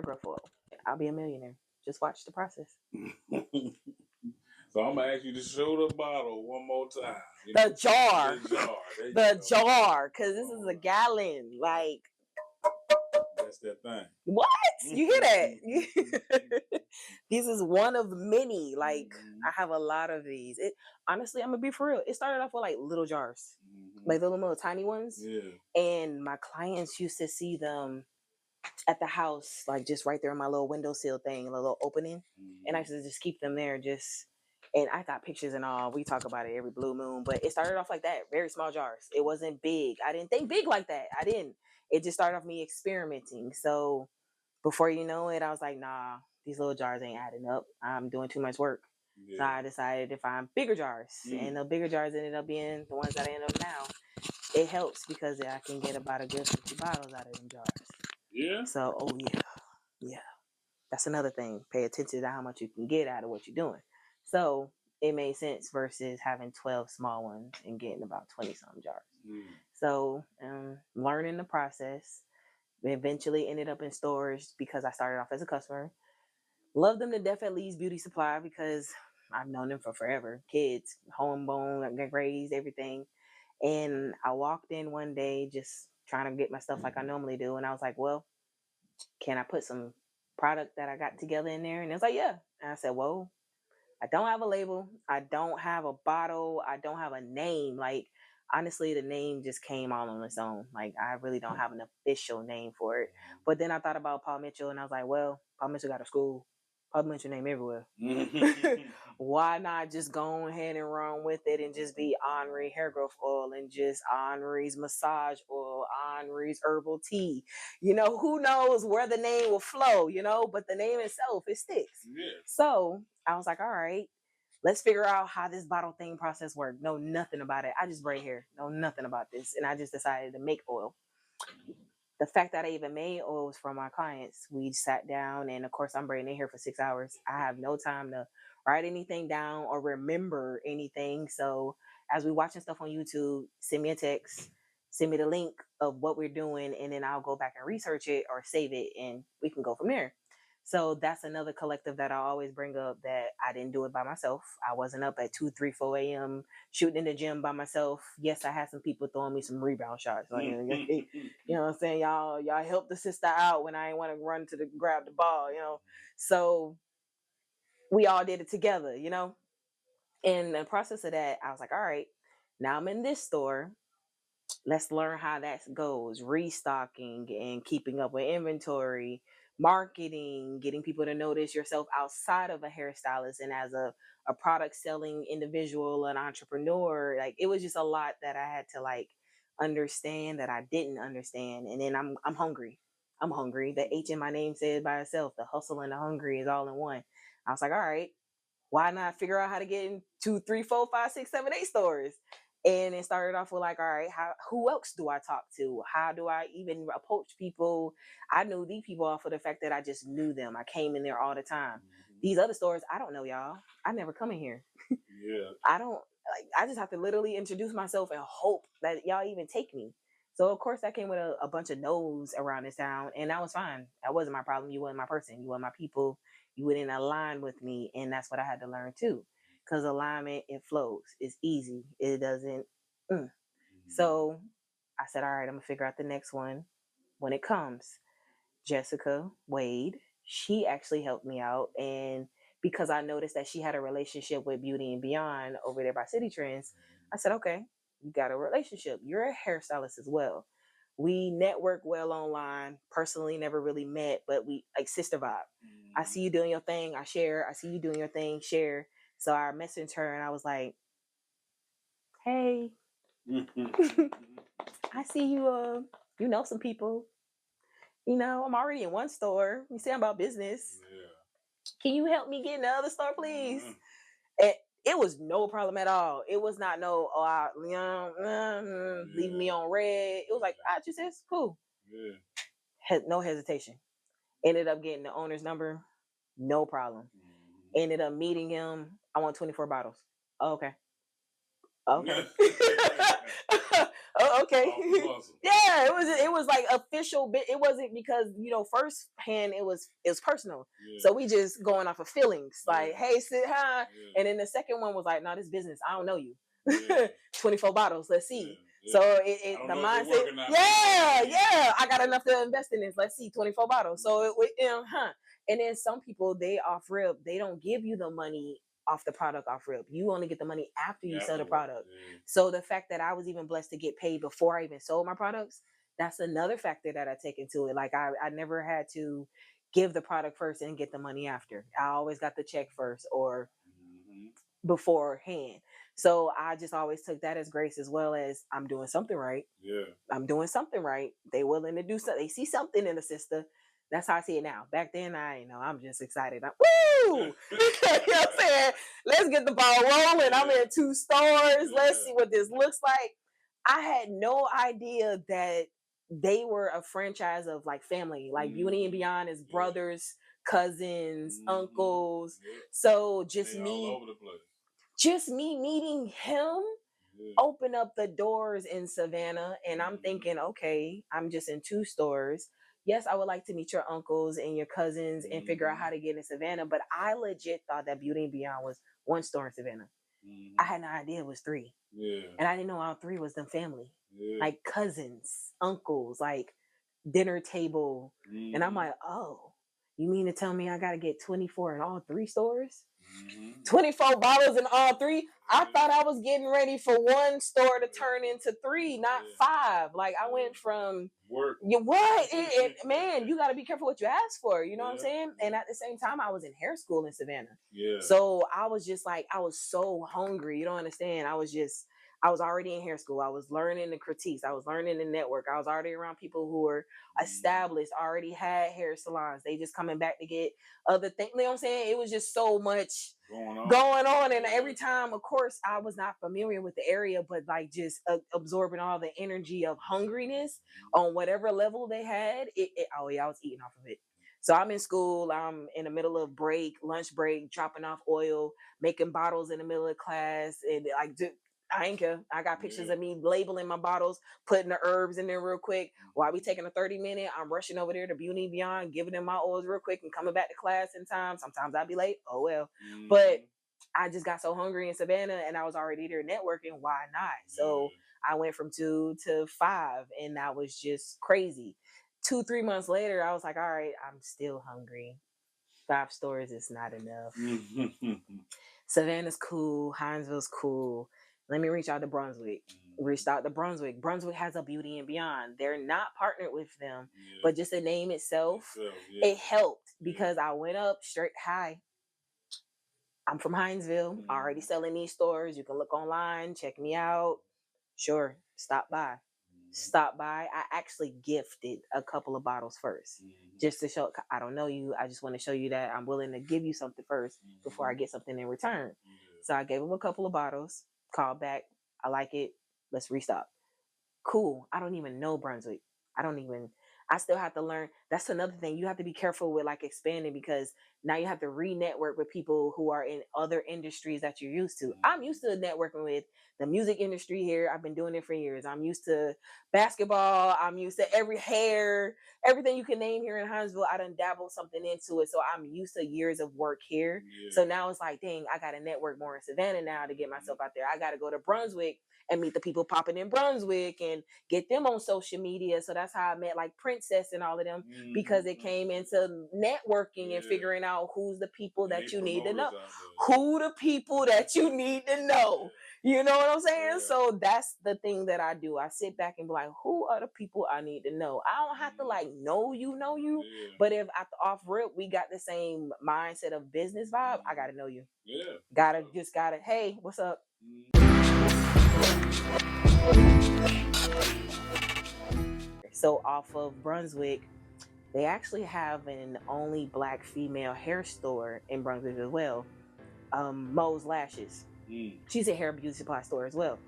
hair growth oil. I'll be a millionaire. Just watch the process. So I'm gonna ask you to show the bottle one more time. The jar. The jar. Because this is a gallon. Like, that's that thing. What? You hear that? This is one of many. Like, I have a lot of these. Honestly, I'm gonna be for real. It started off with like little jars, like the little tiny ones. Yeah. And my clients used to see them at the house, like just right there in my little windowsill thing, a little opening. And I used to just keep them there. And I got pictures and all. We talk about it every blue moon. But it started off like that, very small jars. It wasn't big. I didn't think big like that. I didn't. It just started off me experimenting. So before you know it, I was like, nah, these little jars ain't adding up. I'm doing too much work. Yeah. So I decided to find bigger jars. And the bigger jars ended up being the ones that I end up now. It helps because I can get about a good 50 bottles out of them jars. Yeah. So, yeah. That's another thing. Pay attention to how much you can get out of what you're doing. So it made sense versus having 12 small ones and getting about 20-something jars. So learning the process. Eventually ended up in stores because I started off as a customer. Love them to death at Lee's Beauty Supply because I've known them for forever. Kids, homeborn, raised, everything. And I walked in one day just trying to get my stuff like I normally do. And I was like, well, can I put some product that I got together in there? And it was like, yeah. And I said, whoa, I don't have a label. I don't have a bottle. I don't have a name. Like, honestly, the name just came all on its own. Like, I really don't have an official name for it. But then I thought about Paul Mitchell, and I was like, well, Paul Mitchell got a school. Paul Mitchell name everywhere. Why not just go ahead and run with it and just be Henri hair growth oil and just Henri's massage oil, Henri's herbal tea? You know, who knows where the name will flow, you know, but the name itself, it sticks. Yeah. So I was like, all right, let's figure out how this bottle thing process worked. Know nothing about it. I just braid hair. Know nothing about this. And I just decided to make oil. The fact that I even made oils for my clients, we sat down and of course I'm braiding their hair for 6 hours. I have no time to write anything down or remember anything. So as we watching stuff on YouTube, send me a text, send me the link of what we're doing, and then I'll go back and research it or save it and we can go from there. So that's another collective that I always bring up, that I didn't do it by myself. I wasn't up at 2, 3, 4 a.m. shooting in the gym by myself. Yes, I had some people throwing me some rebound shots. Like, you know what I'm saying? Y'all help the sister out when I ain't want to run to grab the ball, you know? So we all did it together, you know? In the process of that, I was like, all right, now I'm in this store. Let's learn how that goes. Restocking and keeping up with inventory, marketing, getting people to notice yourself outside of a hairstylist and as a product selling individual, an entrepreneur. Like, it was just a lot that I had to like understand that I didn't understand. And then I'm hungry. I'm hungry. The H in my name says by itself, the hustle and the hungry is all in one. I was like, all right, why not figure out how to get in 2, 3, 4, 5, 6, 7, 8 stores? And it started off with like, all right, who else do I talk to? How do I even approach people? I knew these people off of the fact that I just knew them. I came in there all the time. These other stores, I don't know y'all. I never come in here. Yeah. I just have to literally introduce myself and hope that y'all even take me. So of course that came with a bunch of no's around this town, and that was fine. That wasn't my problem. You weren't my person. You weren't my people. You wouldn't align with me, and that's what I had to learn too. Because alignment, it flows. It's easy. It doesn't. So I said, all right, I'm gonna figure out the next one when it comes. Jessica Wade, she actually helped me out, and because I noticed that she had a relationship with Beauty and Beyond over there by City Trends, I said, okay, you got a relationship. You're a hairstylist as well. We network well online. Personally, never really met, but we like sister vibe. I see you doing your thing, I share. I see you doing your thing, share. So I messaged her and I was like, hey, I see you, you know some people. You know, I'm already in one store. You say I'm about business. Yeah. Can you help me get in the other store, please? And it was no problem at all. It was not leave me on red. It was like, just sis, cool. Yeah. No hesitation. Ended up getting the owner's number. No problem. Ended up meeting him. I want 24 bottles. Oh, okay. Okay. Oh, okay. Yeah, it was like official bit. It wasn't because, first hand it was personal. Yeah. So we just going off of feelings. Like, hey, sit high. Yeah. And then the second one was like, no, this business. I don't know you. Yeah. 24 bottles. Let's see. Yeah. So the mindset. Yeah. I got enough to invest in this. Let's see, 24 bottles. So And then some people, they off rip, they don't give you the money off the product off rip. You only get the money after you sell the product. Yeah. So the fact that I was even blessed to get paid before I even sold my products, that's another factor that I take into it. Like I never had to give the product first and get the money after. I always got the check first or beforehand. So I just always took that as grace, as well as I'm doing something right. Yeah. I'm doing something right. They willing to do something. They see something in the sister. That's how I see it now. Back then, I'm just excited. Woo! You know what I'm saying? Let's get the ball rolling. I'm in 2 stores. Let's see what this looks like. I had no idea that they were a franchise of like family. Like Beauty and Beyond is brothers, cousins, uncles. So just me all over the place. Just me meeting him open up the doors in Savannah, and I'm thinking, okay, I'm just in 2 stores. Yes, I would like to meet your uncles and your cousins and figure out how to get in Savannah, but I legit thought that Beauty and Beyond was 1 store in Savannah. I had no idea it was 3. Yeah. And I didn't know all 3 was them family. Yeah. Like cousins, uncles, like dinner table. And I'm like, oh, you mean to tell me I got to get 24 in all 3 stores? 24 bottles in all 3. I thought I was getting ready for 1 store to turn into 3, not 5. Like I went from work. Man, you got to be careful what you ask for. You know what I'm saying? And at the same time, I was in hair school in Savannah. Yeah. So I was just like, I was so hungry. You don't understand. I was already in hair school. I was learning the critiques. I was learning the network. I was already around people who were established, already had hair salons. They just coming back to get other things. You know what I'm saying? It was just so much going on. And every time, of course, I was not familiar with the area, but like just absorbing all the energy of hungriness on whatever level they had. I was eating off of it. So I'm in school. I'm in the middle of lunch break, dropping off oil, making bottles in the middle of class. And like, I ain't care. I got pictures of me labeling my bottles, putting the herbs in there real quick. While we taking a 30-minute, I'm rushing over there to Beauty Beyond, giving them my oils real quick and coming back to class in time. Sometimes I'd be late. Oh, well. But I just got so hungry in Savannah and I was already there networking. Why not? So I went from 2 to 5 and that was just crazy. 2-3 months later, I was like, all right, I'm still hungry. 5 stores is not enough. Savannah's cool. Hinesville's cool. Let me reach out to Brunswick. Reached out to Brunswick. Brunswick has a Beauty and Beyond. They're not partnered with them, but just the name itself, it helped because I went up straight. Hi, I'm from Hinesville. Already selling these stores. You can look online, check me out. Sure, stop by. I actually gifted a couple of bottles first, just to show. I don't know you. I just want to show you that I'm willing to give you something first before I get something in return. So I gave them a couple of bottles. Called back. I like it. Let's restock. Cool. I don't even know Brunswick. I still have to learn. That's another thing. You have to be careful with like expanding because now you have to re-network with people who are in other industries that you're used to. I'm used to networking with the music industry here. I've been doing it for years. I'm used to basketball. I'm used to everything you can name here in Hinesville. I done dabbled something into it. So I'm used to years of work here. Yeah. So now it's like, dang, I got to network more in Savannah now to get myself out there. I got to go to Brunswick and meet the people popping in Brunswick and get them on social media. So that's how I met like Princess and all of them because it came into networking and figuring out who's the people that you need to know. Who the people that you need to know. You know what I'm saying? Yeah. So that's the thing that I do. I sit back and be like, who are the people I need to know? I don't have to like know you. But if at the off rip we got the same mindset of business vibe, I gotta know you. Yeah. Gotta, hey, what's up? So off of Brunswick, they actually have an only Black female hair store in Brunswick as well. Mo's Lashes. She's a hair beauty supply store as well.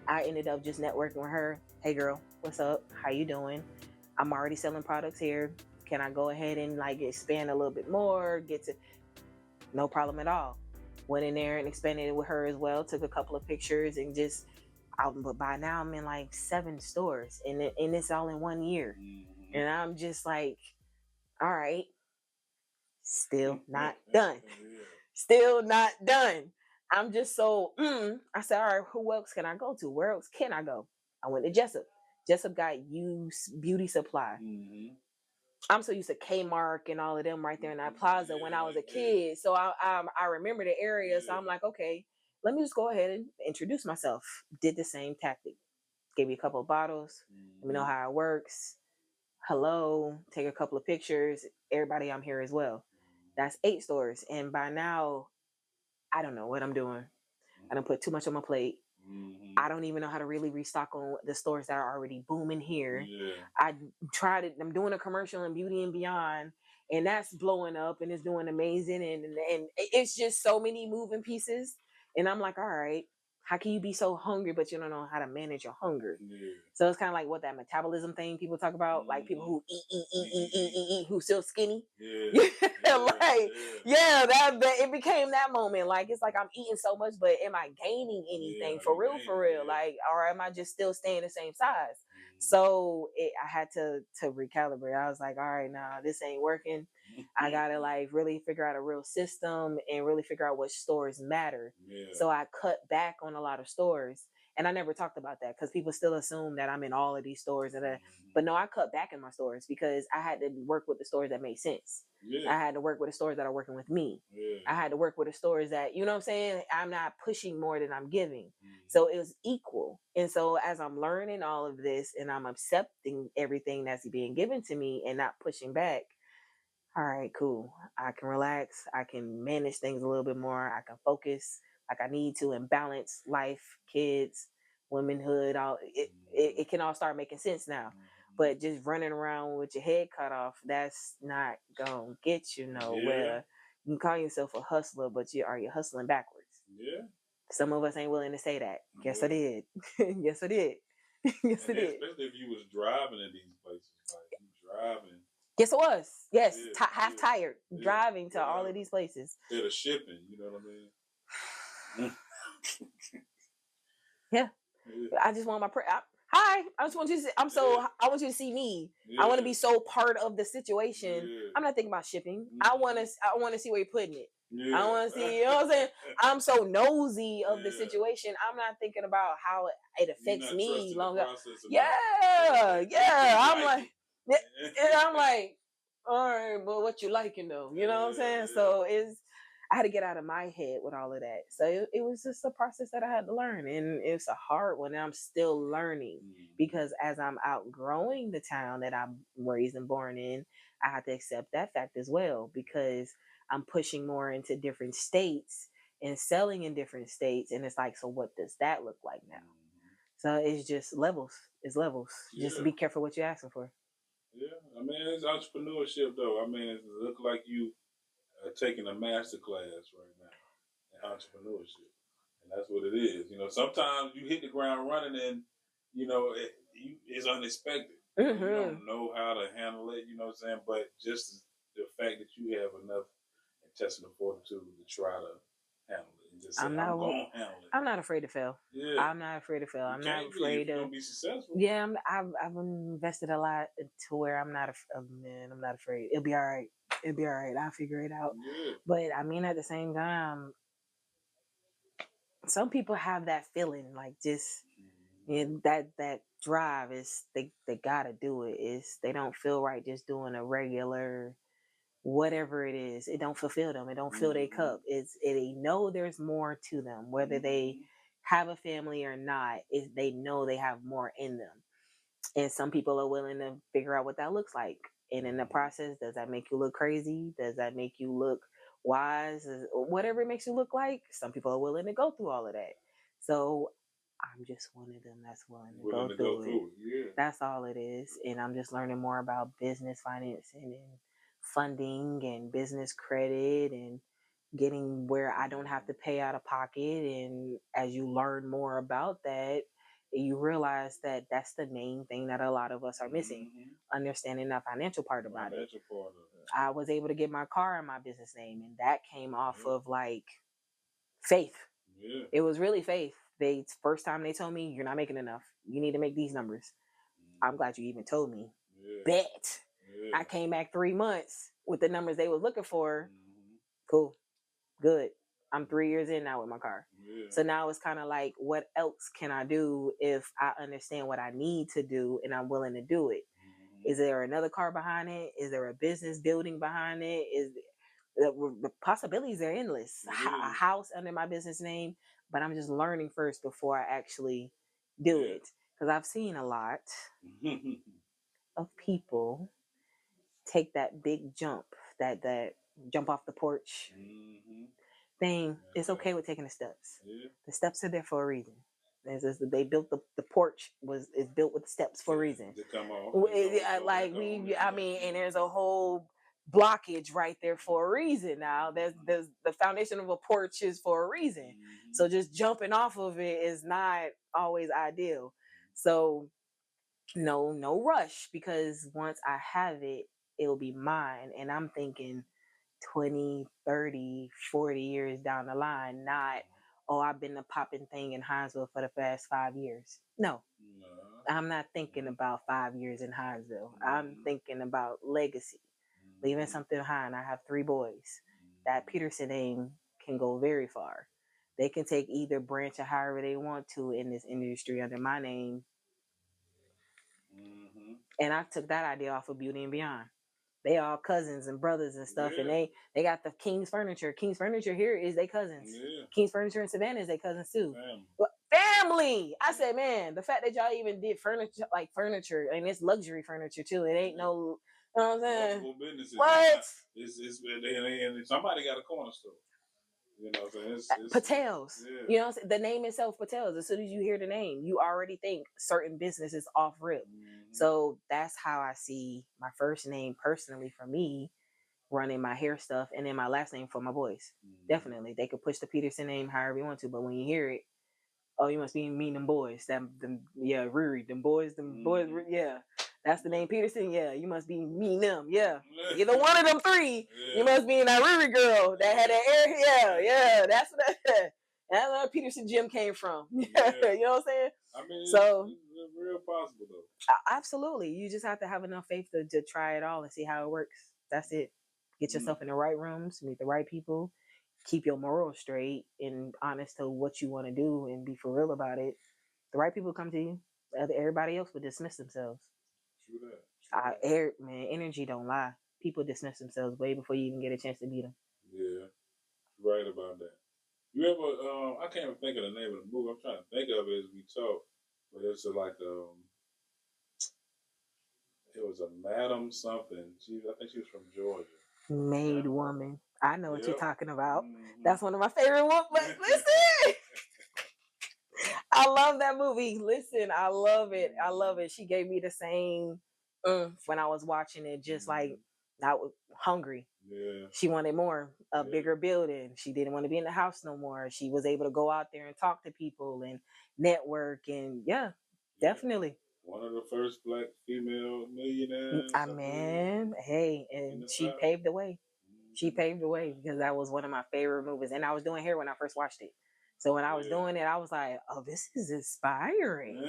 I ended up just networking with her. Hey girl, what's up? How you doing? I'm already selling products here. Can I go ahead and like expand a little bit more? No problem at all. Went in there and expanded it with her as well. Took a couple of pictures and just. But by now I'm in like 7 stores, and it's all in 1 year, and I'm just like, all right, still not done. Still not done. I'm just so, I said, all right, who else can I go to? Where else can I go? I went to Jessup. Jessup got used beauty supply. I'm so used to Kmart and all of them right there in that plaza when I was a kid. So I remember the area. So I'm like, okay, let me just go ahead and introduce myself. Did the same tactic. Gave me a couple of bottles. Let me know how it works. Hello. Take a couple of pictures. Everybody, I'm here as well. That's 8 stores. And by now, I don't know what I'm doing. I don't put too much on my plate. I don't even know how to really restock on the stores that are already booming here. I tried it. I'm doing a commercial in Beauty and Beyond, and that's blowing up and it's doing amazing. And it's just so many moving pieces. And I'm like, all right, how can you be so hungry, but you don't know how to manage your hunger? So it's kind of like what that metabolism thing people talk about, like people who eat, who still skinny. Like, that it became that moment. Like, it's like I'm eating so much, but am I gaining anything for real? For real? Like, or am I just still staying the same size? So I had to recalibrate. I was like, all right, nah, this ain't working. I gotta like really figure out a real system and really figure out which stores matter. So I cut back on a lot of stores. And I never talked about that because people still assume that I'm in all of these stores. But no, I cut back in my stores because I had to work with the stores that made sense. I had to work with the stores that are working with me. I had to work with the stores that, you know what I'm saying? I'm not pushing more than I'm giving. So it was equal. And so as I'm learning all of this and I'm accepting everything that's being given to me and not pushing back, all right, cool. I can relax. I can manage things a little bit more. I can focus like I need to and balance life, kids, womanhood. All it can all start making sense now. But just running around with your head cut off, that's not gonna get you nowhere. You can call yourself a hustler, but you're hustling backwards. Some of us ain't willing to say that. Yes, I did. Yes, I did. Yes, I did. Especially if you was driving in these places, like you driving. Yes, it was. Yes, half tired driving to all of these places. Instead of shipping, you know what I mean? Yeah. I just want my hi. I just want you to see, I want you to see me. I want to be so part of the situation. I'm not thinking about shipping. I want to see where you're putting it. I want to see, you know what I'm saying? I'm so nosy of the situation. I'm not thinking about how it affects me longer. I'm like, I'm like, all right, but what you liking though? You know what I'm saying? So I had to get out of my head with all of that. So it was just a process that I had to learn. And it's a hard one. And I'm still learning because as I'm outgrowing the town that I'm raised and born in, I have to accept that fact as well because I'm pushing more into different states and selling in different states. And it's like, so what does that look like now? So it's just levels. It's levels. Just be careful what you're asking for. Yeah. I mean, it's entrepreneurship though. I mean, it looks like you taking a master class right now in entrepreneurship, and that's what it is. You know, sometimes you hit the ground running, and you know it's unexpected. You don't know how to handle it. You know what I'm saying? But just the fact that you have enough intestinal fortitude to try to handle it and just say, I'm gonna handle it. I'm not afraid to fail. Yeah, I'm not afraid to fail. I'm not afraid to be successful. Yeah, I've invested a lot to where I'm not I'm not afraid. It'll be all right. It'll be all right. I'll figure it out. Yeah. But I mean, at the same time, some people have that feeling like just that drive is they gotta do it. Is they don't feel right just doing a regular whatever it is. It don't fulfill them. It don't fill their cup. They know there's more to them, whether they have a family or not. They know they have more in them. And some people are willing to figure out what that looks like. And in the process, does that make you look crazy? Does that make you look wise? Whatever it makes you look like, some people are willing to go through all of that. So I'm just one of them that's willing to go through it. Yeah. That's all it is. And I'm just learning more about business financing and funding and business credit and getting where I don't have to pay out of pocket. And as you learn more about that, you realize that that's the main thing that a lot of us are missing, understanding the financial part about it. I was able to get my car in my business name, and that came off of like Faith. Yeah. It was really faith. First time they told me, you're not making enough. You need to make these numbers. I'm glad you even told me. Yeah. Bet. Yeah. I came back 3 months with the numbers they was looking for. Cool. Good. I'm 3 years in now with my car. Yeah. So now it's kind of like, what else can I do if I understand what I need to do and I'm willing to do it? Is there another car behind it? Is there a business building behind it? The possibilities are endless. A house under my business name, but I'm just learning first before I actually do it. Because I've seen a lot of people take that big jump, that jump off the porch thing. It's okay with taking the steps. The steps are there for a reason. They built the porch is built with steps for a reason. To come off. And there's a whole blockage right there for a reason. Now there's the foundation of a porch is for a reason. So just jumping off of it is not always ideal. So no rush, because once I have it, it'll be mine. And I'm thinking 20, 30, 40 years down the line, not, oh, I've been the popping thing in Hinesville for the past 5 years. No. I'm not thinking about 5 years in Hinesville. I'm thinking about legacy, leaving something behind. I have 3 boys. That Peterson name can go very far. They can take either branch or however they want to in this industry under my name. And I took that idea off of Beauty and Beyond. They all cousins and brothers and stuff, and they got the King's Furniture. King's Furniture here is they cousins. King's Furniture in Savannah is they cousins too. Family. I said, man, the fact that y'all even did furniture, and it's luxury furniture too. It ain't no, you know what I'm saying? Multiple businesses. What? And somebody got a corner store. You know what I'm saying? Patel's. You know what I'm saying? The name itself, Patel's. As soon as you hear the name, you already think certain businesses off rip. So that's how I see my first name personally for me, running my hair stuff, and then my last name for my boys. Definitely. They could push the Peterson name however you want to, but when you hear it, oh, you must be mean them boys. Riri, them boys, yeah. That's the name Peterson. Yeah, you must be mean them. Yeah, either one of them 3. You must be in that Riri girl that had that air. Yeah. That's where Peterson Gym came from. You know what I'm saying? I mean, so it's real possible though. Absolutely, you just have to have enough faith to try it all and see how it works. That's it. Get yourself in the right rooms, meet the right people, keep your morals straight and honest to what you want to do, and be for real about it. The right people come to you. Everybody else would dismiss themselves. True that. Man, energy don't lie. People dismiss themselves way before you even get a chance to meet them. Yeah, right about that. You ever? I can't even think of the name of the movie. I'm trying to think of it as we talk, but it's like it was a Madam something. I think she was from Georgia. Maid Woman. I know what you're talking about. That's one of my favorite ones. But listen, I love that movie. Listen, I love it. I love it. She gave me the same when I was watching it, just like I was hungry. Yeah. She wanted more, a bigger building. She didn't want to be in the house no more. She was able to go out there and talk to people and network, and definitely. One of the first Black female millionaires. Hey, and she paved the way. She paved the way, because that was one of my favorite movies. And I was doing hair when I first watched it. So when I was doing it, I was like, oh, this is inspiring.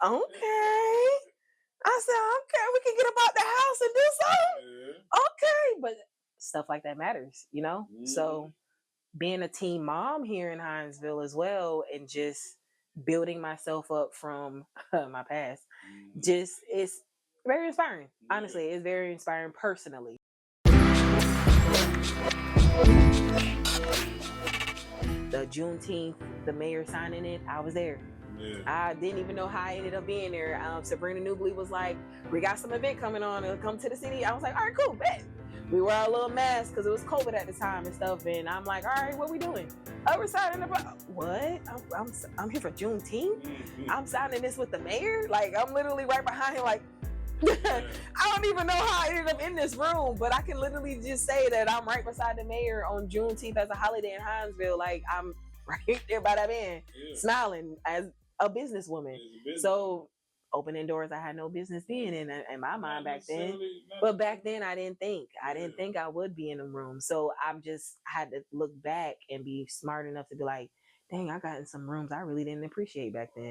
Okay. I said, okay, we can get about the house and do something. Okay. But stuff like that matters, you know? So being a teen mom here in Hinesville as well, and just building myself up from my past, just it's very inspiring. Honestly, it's very inspiring personally. The Juneteenth, the mayor signing it, I was there. I didn't even know how I ended up being there. Sabrina Newbley was like, we got some event coming on, come to the city. I was like, all right, cool, bet. We wear our little masks because it was COVID at the time and stuff. And I'm like, all right, what we doing? We're signing what? I'm here for Juneteenth? I'm signing this with the mayor? Like, I'm literally right behind him, like, I don't even know how I ended up in this room, but I can literally just say that I'm right beside the mayor on Juneteenth as a holiday in Hinesville. Like, I'm right there by that man, smiling as a businesswoman. So opening doors I had no business being in my mind back then. Not But back then I didn't think. I didn't think I would be in a room. So I'm just had to look back and be smart enough to be like, dang, I got in some rooms I really didn't appreciate back then.